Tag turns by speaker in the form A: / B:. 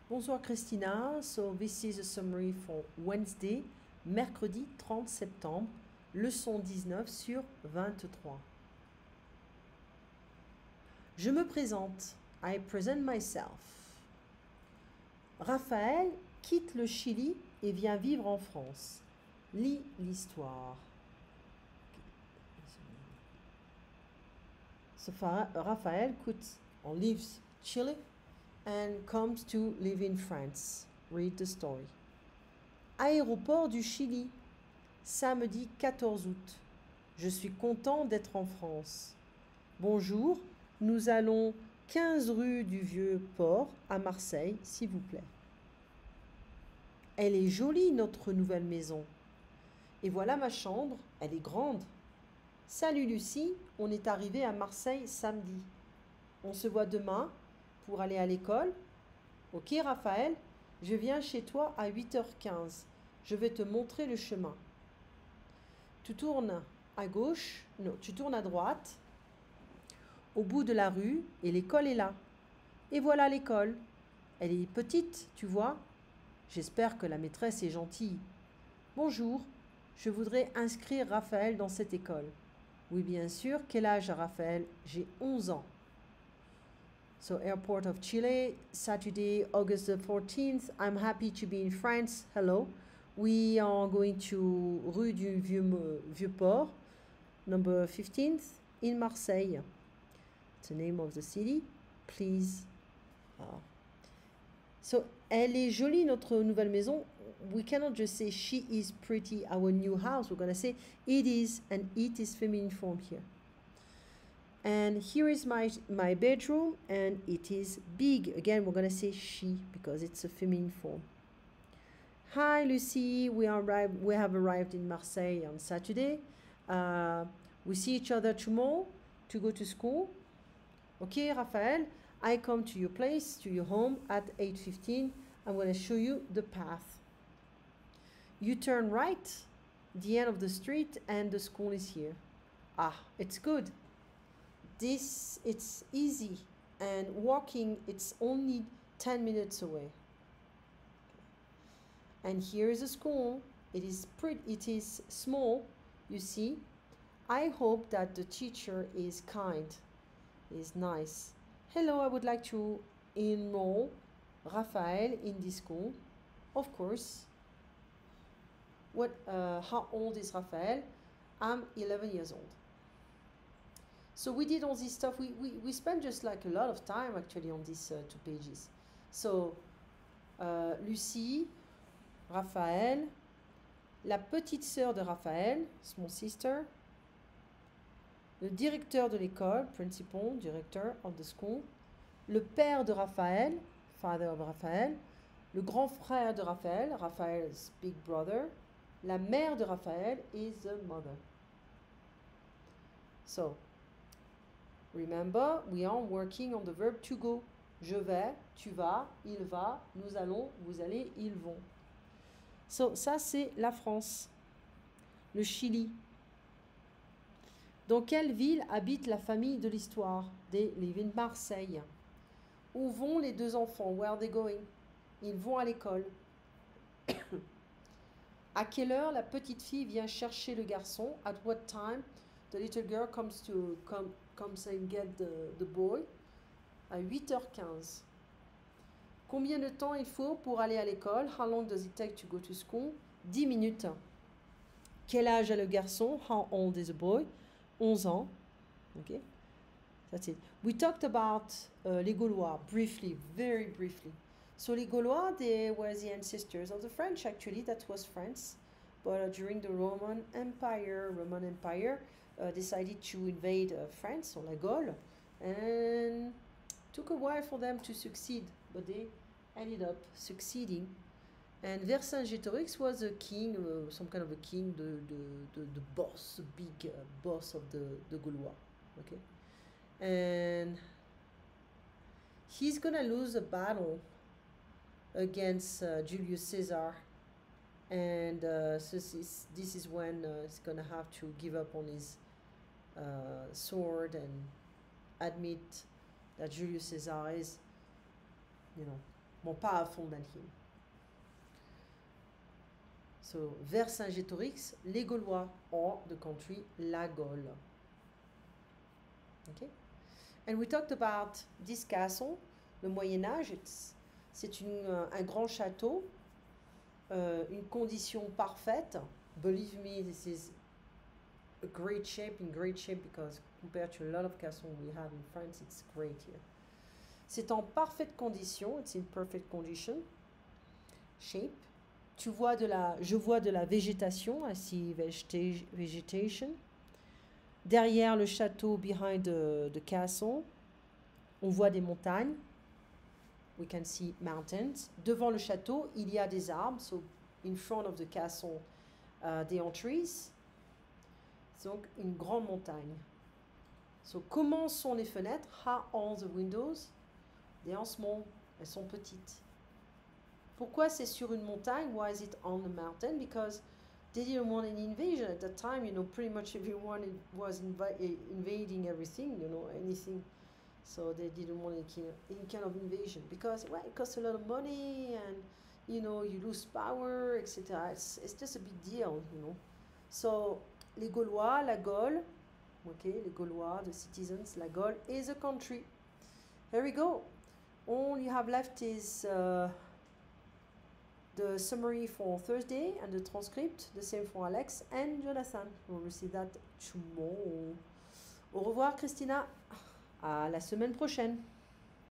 A: Bonsoir Christina, so this is a summary for Wednesday, mercredi 30 septembre, leçon 19 sur 23. Je me présente, I present myself. Raphaël quitte le Chili et vient vivre en France. Lis l'histoire. So Raphaël quitte or leaves Chile and comes to live in France. Read the story. Aéroport du Chili, samedi 14 août. Je suis content d'être en France. Bonjour, nous allons 15 rue du Vieux-Port à Marseille, s'il vous plaît. Elle est jolie, notre nouvelle maison. Et voilà ma chambre, elle est grande. Salut Lucie, on est arrivé à Marseille samedi. On se voit demain pour aller à l'école. Ok Raphaël, je viens chez toi à 8h15. Je vais te montrer le chemin. Tu tournes à gauche, non, tu tournes à droite, au bout de la rue, et l'école est là. Et voilà l'école. Elle est petite, tu vois. J'espère que la maîtresse est gentille. Bonjour, je voudrais inscrire Raphaël dans cette école. Oui, bien sûr. Quel âge a Raphaël? J'ai 11 ans. So, Airport of Chile, Saturday, August the 14th. I'm happy to be in France. Hello. We are going to Rue du Vieux-Port, number 15th, in Marseille. It's the name of the city. Please. So, elle est jolie, notre nouvelle maison. We cannot just say she is pretty, our new house. We're going to say it is, and it is feminine form here. And here is my bedroom, and it is big. Again, we're going to say she because it's a feminine form. Hi, Lucie. We have arrived in Marseille on Saturday. We see each other tomorrow to go to school. Okay, Raphaël, I come to your place, to your home at 8:15. I'm going to show you the path. You turn right, the end of the street, and the school is here. Ah, it's good. It's easy, and walking, it's only 10 minutes away. And here is a school. It is small, you see. I hope that the teacher is kind, is nice. Hello, I would like to enroll Raphaël in this school. Of course. How old is Raphaël? I'm 11 years old. So we did all this stuff. We spent just like a lot of time actually on these 2 pages. So Lucie, Raphaël, la petite sœur de Raphaël, small sister, le directeur de l'école, principal, director of the school, le père de Raphaël, father of Raphaël, le grand frère de Raphaël, Raphael's big brother, la mère de Raphaël is the mother. So, remember, we are working on the verb to go. Je vais, tu vas, il va, nous allons, vous allez, ils vont. So, ça c'est la France. Le Chili. Dans quelle ville habite la famille de l'histoire? They live in Marseille. Où vont les 2 enfants? Where are they going? Ils vont à l'école. À quelle heure la petite fille vient chercher le garçon? At what time the little girl comes and get the boy? À 8h15. Combien de temps il faut pour aller à l'école? How long does it take to go to school? 10 minutes. Quel âge a le garçon? How old is the boy? 11 ans. Okay, that's it. We talked about les Gaulois briefly, very briefly. So les Gaulois, they were the ancestors of the French, actually. That was France. But during the Roman Empire decided to invade France, or la Gaule, and took a while for them to succeed, but they ended up succeeding. And Vercingétorix was a king, some kind of a king, the boss, the big boss of the Gaulois. Okay, and he's gonna lose a battle against Julius Caesar, and so this is when he's gonna have to give up on his sword and admit that Julius Caesar is, more powerful than him. So, Vercingétorix, les Gaulois, or the country La Gaule. Okay? And we talked about this castle, le Moyen-Âge. C'est un grand château, une condition parfaite. Believe me, this is a great shape, because compared to a lot of castles we have in France, it's great here. C'est en parfaite condition, it's in perfect condition, shape. Je vois de la végétation, I see vegetation. Derrière le château, behind the castle, on voit des montagnes. We can see mountains. Devant le château, il y a des arbres. So, in front of the castle, there are trees. Donc, une grande montagne. So, comment sont les fenêtres? How are the windows? They are small. Elles sont petites. Pourquoi c'est sur une montagne? Why is it on the mountain? Because they didn't want an invasion at that time. You know, pretty much everyone was invading everything, you know, anything. So they didn't want any kind of invasion. Because, well, it costs a lot of money and, you know, you lose power, etc. It's just a big deal, you know. So, les Gaulois, la Gaule, okay, les Gaulois, the citizens, la Gaule is a country. Here we go. All you have left is the summary for Thursday and the transcript, the same for Alex and Jonathan. We'll receive that tomorrow. Au revoir, Christina. À la semaine prochaine.